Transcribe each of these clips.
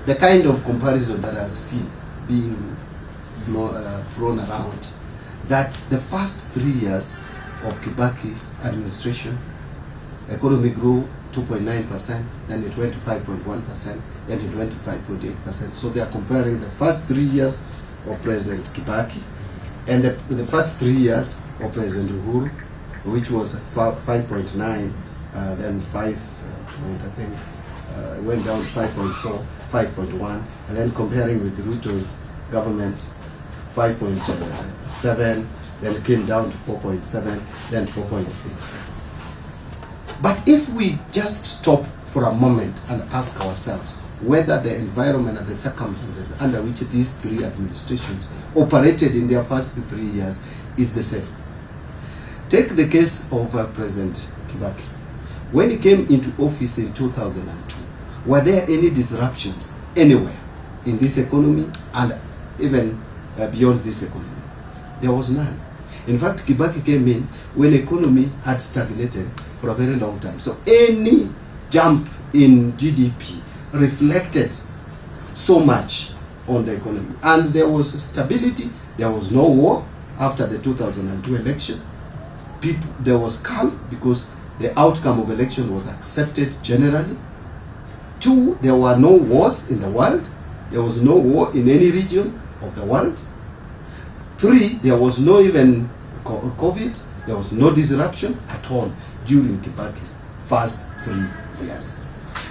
the kind of comparison that I've seen being thrown around, that the first 3 years of Kibaki administration, economy grew 2.9%, then it went to 5.1%, then it went to 5.8%. So they are comparing the first 3 years of President Kibaki and the first 3 years of President Uhuru, which was 5.9, then 5 went down to 5.4, 5.1, and then comparing with Ruto's government, 5.7, then it came down to 4.7, then 4.6. But if we just stop for a moment and ask ourselves whether the environment and the circumstances under which these three administrations operated in their first 3 years is the same. Take the case of President Kibaki. When he came into office in 2002, were there any disruptions anywhere in this economy and even beyond this economy? There was none. In fact, Kibaki came in when the economy had stagnated for a very long time. So any jump in GDP reflected so much on the economy. And there was stability, there was no war after the 2002 election. There was calm because the outcome of election was accepted generally. 2, there were no wars in the world. There was no war in any region of the world. 3, there was no even COVID. There was no disruption at all during Kibaki's first 3 years.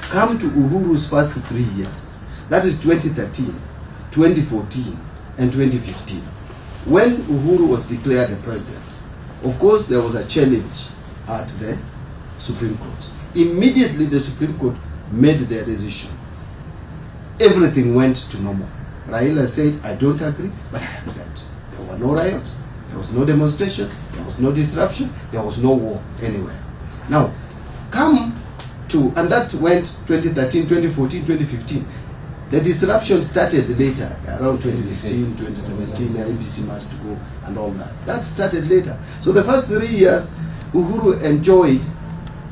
Come to Uhuru's first 3 years. That is 2013, 2014, and 2015. When Uhuru was declared the president, of course there was a challenge at the Supreme Court. Immediately the Supreme Court made their decision. Everything went to normal. Raila said, I don't agree, but I accept. There were no riots, there was no demonstration, there was no disruption, there was no war anywhere. Now, come to, and that went 2013, 2014, 2015. The disruption started later, around 2016, 2017, ABC must go and all that. That started later. So the first 3 years, Uhuru enjoyed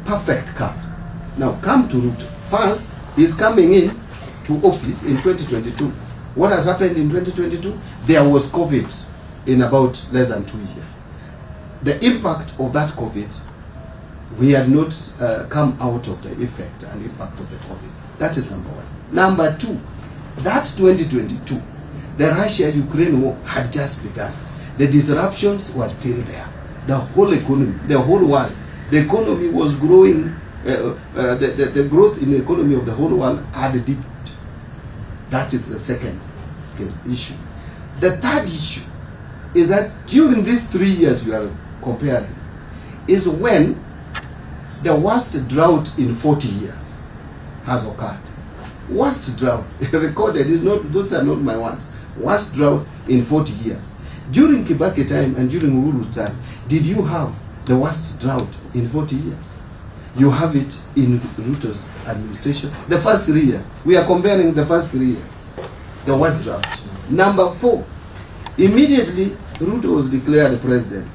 perfect calm. Now come to Ruto. First, he's coming in to office in 2022. What has happened in 2022? There was COVID in about less than 2 years. The impact of that COVID, we had not come out of the effect and impact of the COVID. That is number one. Number 2, that 2022, the Russia-Ukraine war had just begun. The disruptions were still there. The whole economy, the whole world, the economy was growing. The growth in the economy of the whole world had dipped. That is the second case issue. The third issue is that during these 3 years we are comparing is when the worst drought in 40 years has occurred. Worst drought recorded is not; those are not my words. Worst drought in 40 years. During Kibaki time and during Uhuru's time, did you have the worst drought in 40 years? You have it in Ruto's administration. The first 3 years. We are comparing the first 3 years. The worst drought. Number 4, immediately Ruto was declared president.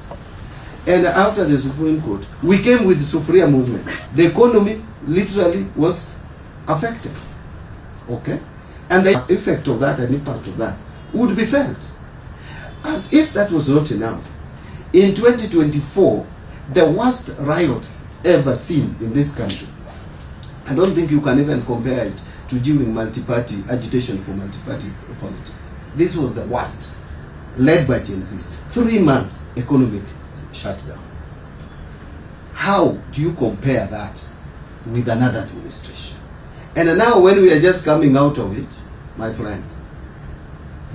And after the Supreme Court, we came with the Sufuria movement. The economy literally was affected. Okay? And the effect of that and impact of that would be felt. As if that was not enough, in 2024, the worst riots ever seen in this country. I don't think you can even compare it to during multi-party agitation for multi-party politics. This was the worst, led by Gen Zs. 3 months economic shutdown. How do you compare that with another administration? And now when we are just coming out of it, my friend,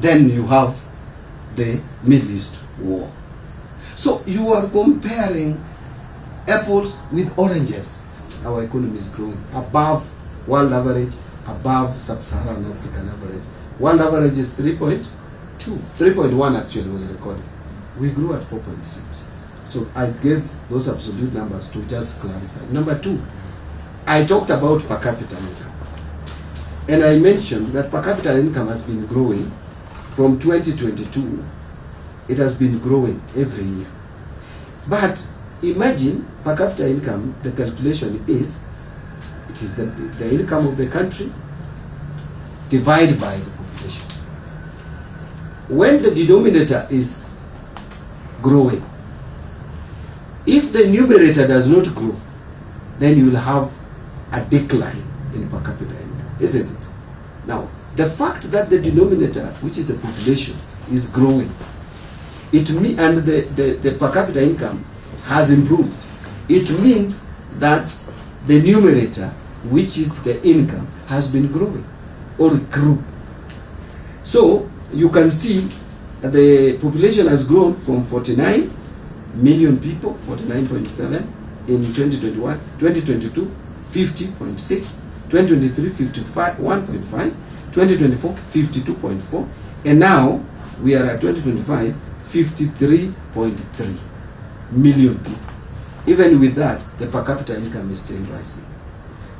then you have the Middle East war. So you are comparing apples with oranges. Our economy is growing above world average, above sub-Saharan African average. World average is 3.2. 3.1 actually was recorded. We grew at 4.6. So I gave those absolute numbers to just clarify. Number 2, I talked about per capita income. And I mentioned that per capita income has been growing from 2022. It has been growing every year. But imagine per capita income, the calculation is, it is the income of the country divide by the population. When the denominator is growing, if the numerator does not grow, then you will have a decline in per capita income, isn't it? Now, the fact that the denominator, which is the population, is growing, and the per capita income has improved, it means that the numerator, which is the income, has been growing or grew. So you can see that the population has grown from 49 million people, 49.7 in 2021, 2022, 50.6, 2023, 51.5, 2024, 52.4, and now we are at 2025, 53.3 million people. Even with that, the per capita income is still rising,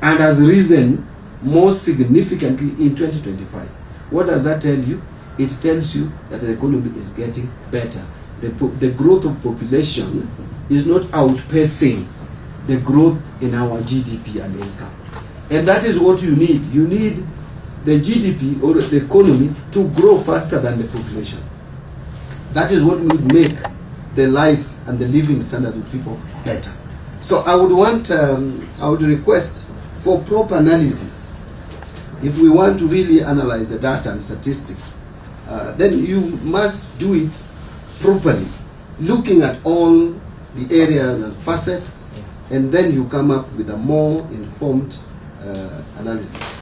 and has risen more significantly in 2025. What does that tell you? It tells you that the economy is getting better. The growth of population is not outpacing the growth in our GDP and income. And that is what you need. You need the GDP or the economy to grow faster than the population. That is what would make the life and the living standard of people better. So I would request for proper analysis. If we want to really analyze the data and statistics, then you must do it properly, looking at all the areas and facets, and then you come up with a more informed analysis.